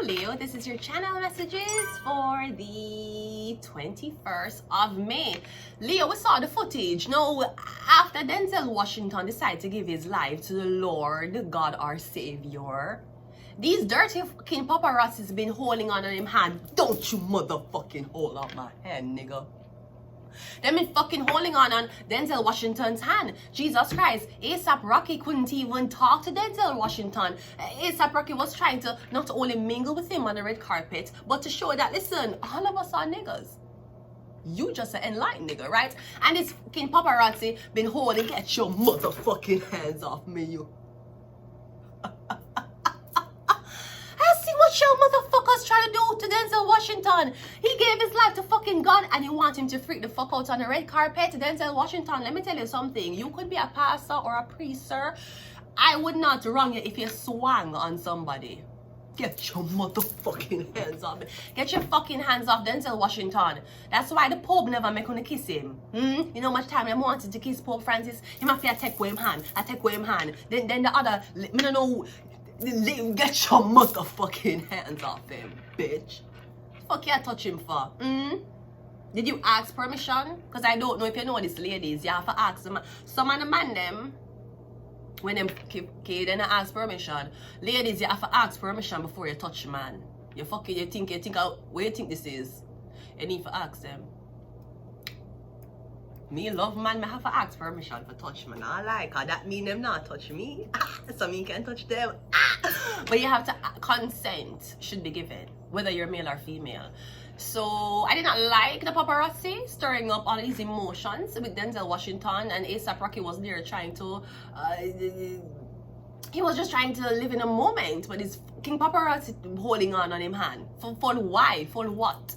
Leo, this is your channel messages for the 21st of May. Leo, we saw the footage. Now, after Denzel Washington decided to give his life to the Lord, God our Savior, these dirty fucking paparazzis been holding on him hand. Don't you motherfucking hold on my hand, nigga. They been fucking holding on Denzel Washington's hand. Jesus Christ. A$AP Rocky couldn't even talk to Denzel Washington. A$AP Rocky was trying to not only mingle with him on the red carpet, but to show that, listen, all of us are niggas. You just an enlightened nigga, right? And this fucking paparazzi been holding, get your motherfucking hands off me, you. What your motherfuckers trying to do to Denzel Washington? He gave his life to fucking God and you want him to freak the fuck out on the red carpet. Denzel Washington, let me tell you something. You could be a pastor or a priest, sir. I would not wrong you if you swang on somebody. Get your motherfucking hands off me. Get your fucking hands off Denzel Washington. That's why the Pope never make gonna kiss him. You know much time I wanted to kiss Pope Francis? Him have to take away him hand. I take away him hand. Then the other, me don't know. Get your motherfucking hands off him, bitch. Fuck you touch him for? Did you ask permission? Because I don't know if you know these ladies. You have to ask them. Some of the man them, when them kid and ask permission, ladies, you have to ask permission before you touch man. You fucking, you think where you think this is? You need to ask them. Me love man, me have to ask permission for touch me. Not like, that mean them not touch me. So me can touch them. But you have to, consent should be given, whether you're male or female. So I did not like the paparazzi stirring up all these emotions with Denzel Washington, and A$AP Rocky was there trying to, he was just trying to live in a moment, but his king paparazzi holding on him hand. For why? For what?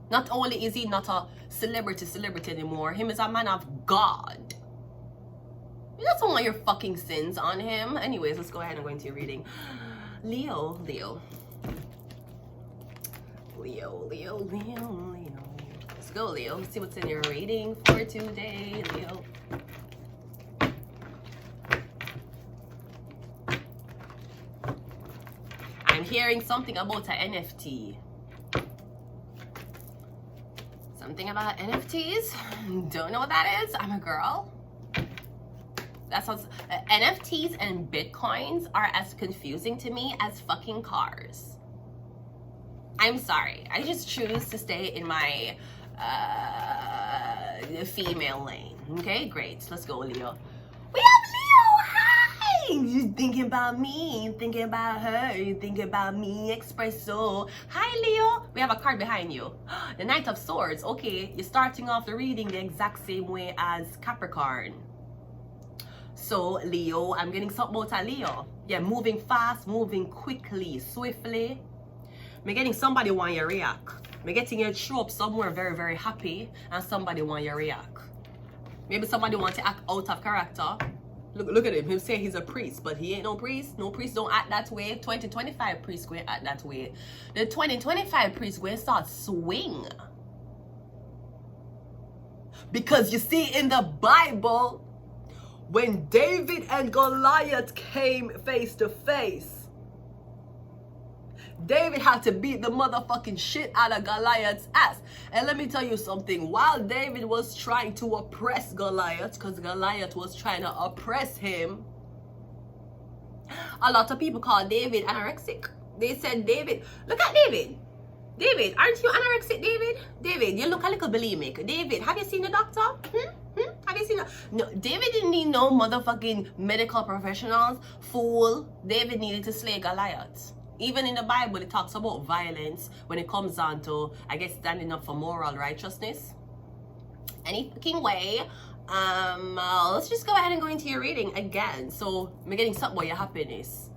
Not only is he not a celebrity anymore, him is a man of God. You just don't want your fucking sins on him. Anyways, let's go ahead and go into your reading. Leo. Let's go, Leo. Let's see what's in your reading for today, Leo. I'm hearing something about an NFT. Something about NFTs. Don't know what that is. I'm a girl. That sounds. NFTs and Bitcoins are as confusing to me as fucking cars. I'm sorry. I just choose to stay in my female lane. Okay, great. Let's go, Leo. We have Leo. Hi. You thinking about me? You thinking about her? You thinking about me? Espresso. Hi, Leo. We have a card behind you. The Knight of Swords. Okay, you're starting off the reading the exact same way as Capricorn. So, Leo, I'm getting something about a Leo. Yeah, moving fast, moving quickly, swiftly. I'm getting somebody want you to react. I'm getting you to show up somewhere very, very happy, and somebody want you to react. Maybe somebody want to act out of character. Look at him. He'll say he's a priest, but he ain't no priest. No priest don't act that way. 2025 priest going act that way. The 2025 priest going start swing. Because you see in the Bible, when David and Goliath came face to face, David had to beat the motherfucking shit out of Goliath's ass. And let me tell you something. While David was trying to oppress Goliath, because Goliath was trying to oppress him, a lot of people call David anorexic. They said, David, look at David. David, aren't you anorexic, David? David, you look a little bulimic. David, have you seen the doctor? Have you seen No, David didn't need no motherfucking medical professionals. Fool. David needed to slay Goliath. Even in the Bible, it talks about violence when it comes on to, I guess, standing up for moral righteousness. Any fucking way. Let's just go ahead and go into your reading again. So, I'm getting something about your happiness.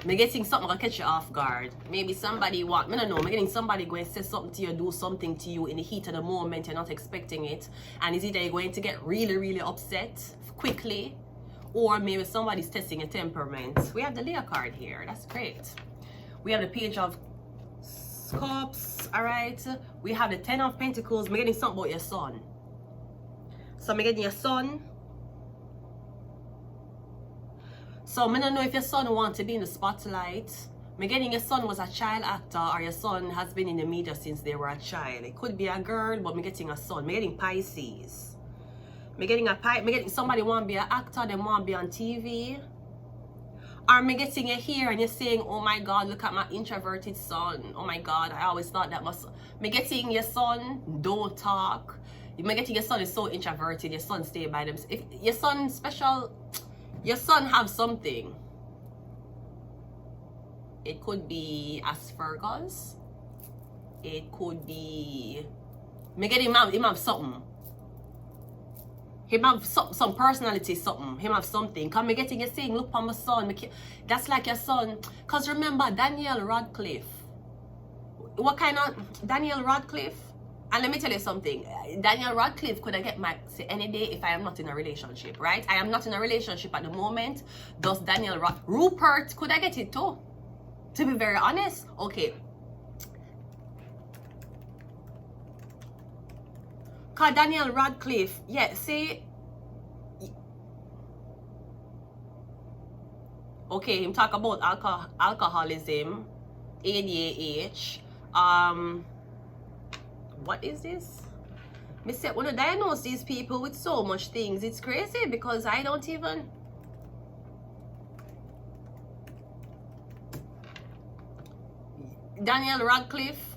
I'm getting something gonna catch you off guard. Maybe somebody I don't know, I'm getting somebody going to say something to you, do something to you in the heat of the moment, you're not expecting it. And it's either you're going to get really, really upset quickly, or maybe somebody's testing your temperament. We have the Leo card here. That's great. We have the Page of Cups. All right. We have the 10 of Pentacles. I'm getting something about your son. So I'm getting your son. So I don't know if your son wants to be in the spotlight. Me getting your son was a child actor, or your son has been in the media since they were a child. It could be a girl, but me getting a son. Me getting Pisces. Me getting somebody want to be an actor, they want to be on TV. Or me getting you here and you're saying, oh my God, look at my introverted son. Oh my God, I always thought that was... Me getting your son, don't talk. Me getting your son is so introverted, your son stay by them. If your son special, your son have something. It could be Asperger's. It could be... Me get him have something. Him have some personality, something. Him have something. Come me getting you saying, look on my son. That's like your son. Because remember, Daniel Radcliffe. What kind of... Daniel Radcliffe? And let me tell you something. Daniel Radcliffe could I get my say any day if I am not in a relationship, right? I am not in a relationship at the moment. Does Daniel Rupert, could I get it too? To be very honest, okay. Cause Daniel Radcliffe, yeah, say, okay, him talk about alcoholism, ADHD, what is this? Me say, when I diagnose these people with so much things, it's crazy because I don't even. Daniel Radcliffe.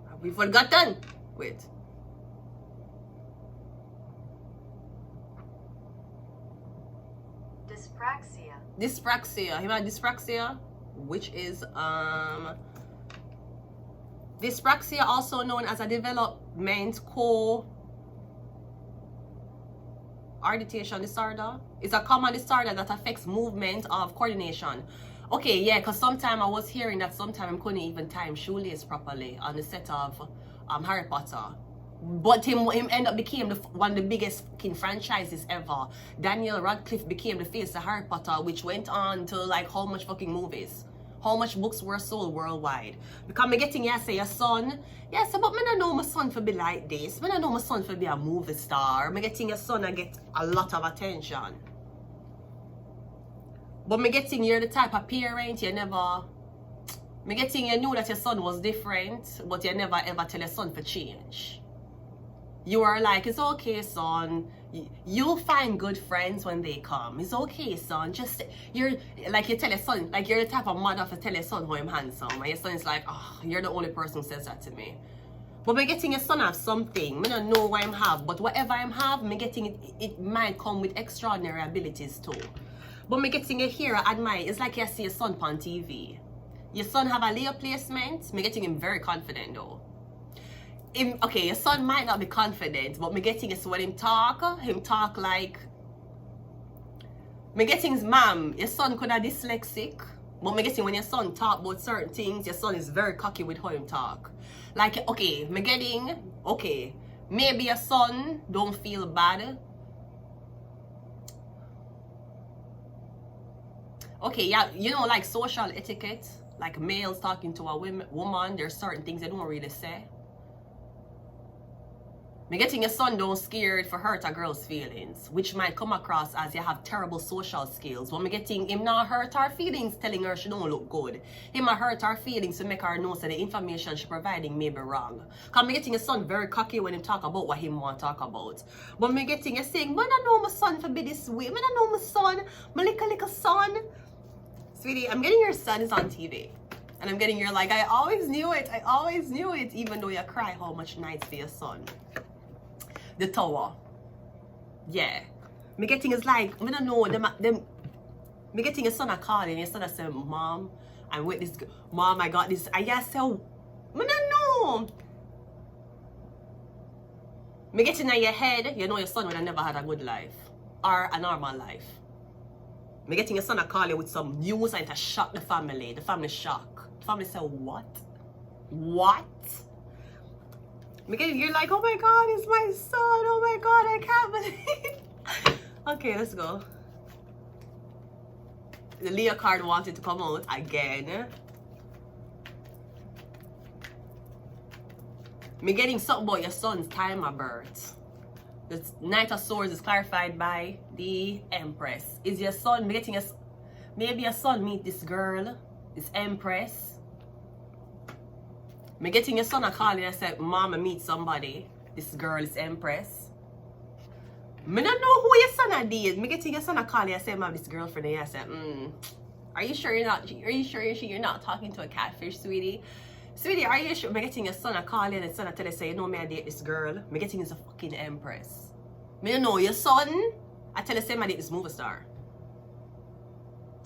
Have we forgotten? Wait. Dyspraxia. Dyspraxia. He had dyspraxia, which is dyspraxia, also known as a development coordination disorder. It's a common disorder that affects movement of coordination. Okay, yeah, because sometime I was hearing that sometime I couldn't even time shoelace properly on the set of Harry Potter. But him end up became one of the biggest fucking franchises ever. Daniel Radcliffe became the face of Harry Potter, which went on to like how much fucking movies. How much books were sold worldwide. Because me getting you say your son. Yes, but me don't know my son for be like this. Me don't know my son for be a movie star. Me getting your son and get a lot of attention. But me getting you're the type of parent you never... Me getting you knew that your son was different, but you never ever tell your son for change. You are like, it's okay, son. You'll find good friends when they come. It's okay, son. Just, you're, like you tell your son, like you're the type of mother to tell your son how I'm handsome. And your son is like, oh, you're the only person who says that to me. But me getting your son have something. Me don't know what I'm have, but whatever I'm have, me getting it might come with extraordinary abilities too. But me getting it here, I admire. It's like you see your son on TV. Your son have a Leo placement. Me getting him very confident though. Okay, your son might not be confident, but me getting is when him talk like... Me getting his mom, your son could have dyslexic, but me getting when your son talk about certain things, your son is very cocky with how him talk. Like, okay, me getting, okay, maybe your son don't feel bad. Okay, yeah, you know, like social etiquette, like males talking to a woman, there's certain things they don't really say. Me getting your son don't scared for hurt a girl's feelings, which might come across as you have terrible social skills. But me getting him not hurt her feelings, telling her she don't look good. Him a hurt her feelings to make her know that the information she providing may be wrong. Cause me getting your son very cocky when him talk about what him want to talk about. But me getting you saying, man, I know my son for be this way. Man, I know my son, my little son. Sweetie, I'm getting your son is on TV. And I'm getting your like, I always knew it, even though you cry how much nights for your son. The tower. Yeah. Me getting is like, I don't know, me getting your son a call and your son a say, Mom, I'm with this, Mom, I got this. I just say, I don't know. Me getting in your head, you know your son would have never had a good life. Or a normal life. Me getting your son a call you with some news and to shock the family. The family shock. The family say, what? What? You're like, oh my God, it's my son. Oh my God, I can't believe. Okay, let's go. The Leo card wanted to come out again. Me getting something about your son's time of birth. The Knight of Swords is clarified by the Empress. Is your son, me getting Maybe your son meet this girl, this empress. Me getting your son a call and I say, Mama meet somebody. This girl is empress. Me don't know who your son a date. Me getting your son a call and I say, Mom, this girlfriend. And I say, are you sure you're not talking to a catfish, sweetie? Sweetie, are you sure? Me getting your son a call and the son a tell you say, you know me I date this girl. Me getting is a fucking empress. Me don't know your son. I tell you say I date this movie star.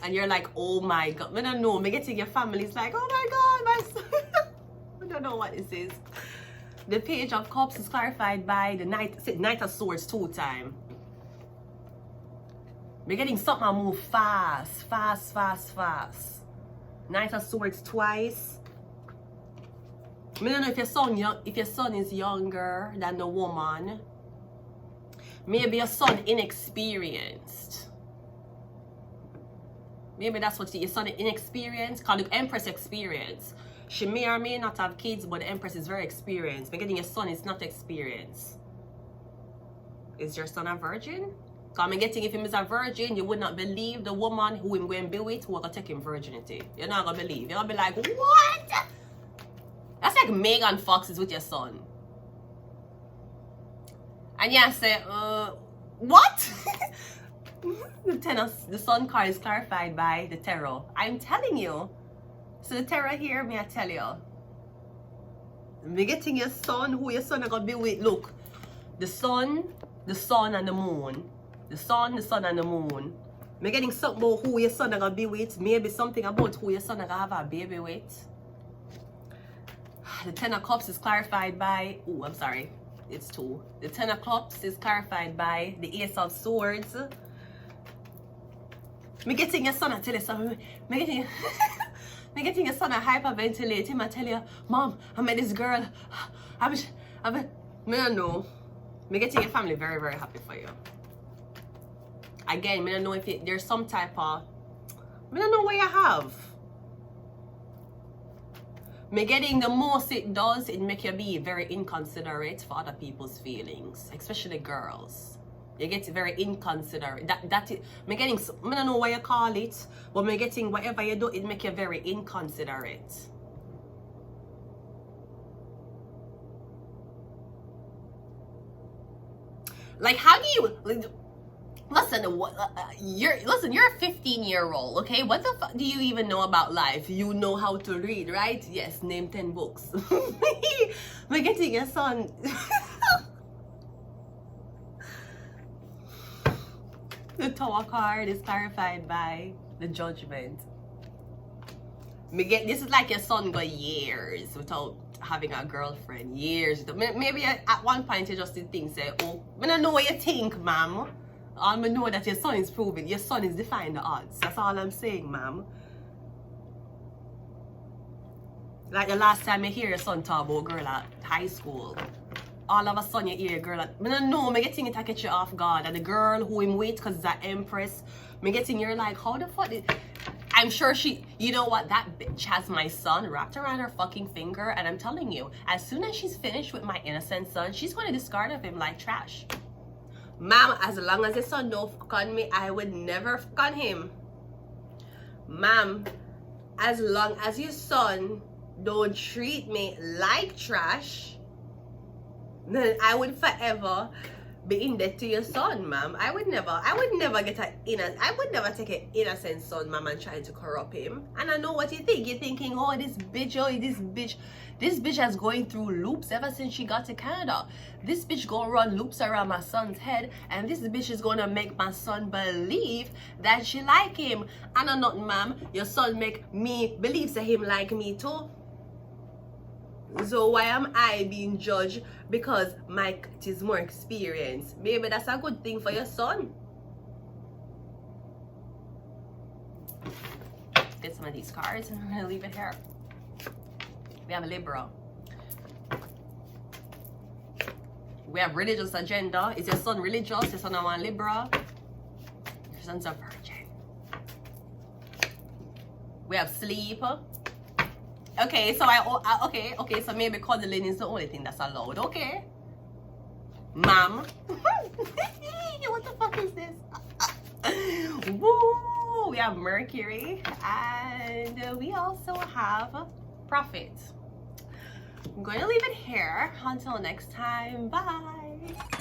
And you're like, oh my god. Me don't know. Me getting your family's like, oh my god, my son. I don't know what this is. The Page of Cups is clarified by the Knight of Swords 2 times. We're getting something to move fast. Knight of Swords twice. I don't know if your son is younger than the woman. Maybe your son inexperienced. Maybe that's what your son is inexperienced. Call the Empress experience. She may or may not have kids, but the Empress is very experienced. But getting your son is not experienced. Is your son a virgin? Because I'm getting if him is a virgin, you would not believe the woman who him going to be with who will take him virginity. You're not going to believe. You're going to be like, what? That's like Megan Fox is with your son. And yeah, say, what? The Sun card is clarified by the Tarot. I'm telling you. So the Tarot here, may I tell you. Me getting your son, who your son are going to be with. Look, the sun and the moon. The sun and the moon. Me getting something about who your son are going to be with. Maybe something about who your son are going to have a baby with. The Ten of Cups is clarified by, oh, I'm sorry, it's 2. The Ten of Cups is clarified by the Ace of Swords. Me getting your son, I tell you something. Me getting your son a hyperventilate him. I tell you, Mom, I met this girl. Me don't know. Me getting your family very, very happy for you. Again, me don't know if there's some type of, me don't know what you have. Me getting the most it does, it make you be very inconsiderate for other people's feelings, especially girls. You get very inconsiderate. Me getting, I don't know what you call it, but me getting whatever you do, it make you very inconsiderate. Like, how do you, like, listen, you're a 15-year-old, okay? What the fuck do you even know about life? You know how to read, right? Yes, name 10 books. We're getting your son. The Tower card is clarified by the Judgment. This is like your son got years without having a girlfriend. Years. Maybe at one point you just did think, say, oh, I don't know what you think, ma'am. I know that your son is proving. Your son is defying the odds. That's all I'm saying, ma'am. Like the last time you hear your son talk about a girl at high school. All of a sudden you hear a girl at, I don't know, me getting it to catch you off guard. And the girl who him with, because it's an empress, me getting you're like, how the fuck did... I'm sure she, you know what, that bitch has my son wrapped around her fucking finger. And I'm telling you, as soon as she's finished with my innocent son, she's going to discard of him like trash. Ma'am, as long as your son don't fuck on me, I would never fuck on him. Ma'am, as long as your son don't treat me like trash, then I would forever be in debt to your son, ma'am. I would never take an innocent son, ma'am, and try to corrupt him. And I know what you think. You're thinking, oh, this bitch has going through loops ever since she got to Canada. This bitch gonna run loops around my son's head, and this bitch is gonna make my son believe that she like him. And I'm not, ma'am. Your son make me believe that him like me too. So why am I being judged because Mike is more experienced? Maybe that's a good thing for your son. Get some of these cards and I'm gonna leave it here. We have a Libra. We have religious agenda. Is your son religious? Your son a Libra? Your son's a virgin. We have sleep. Okay, so okay, so maybe cuddling is the only thing that's allowed, okay? Ma'am. What the fuck is this? Woo! we have Mercury, and we also have Prophet. I'm going to leave it here. Until next time, bye.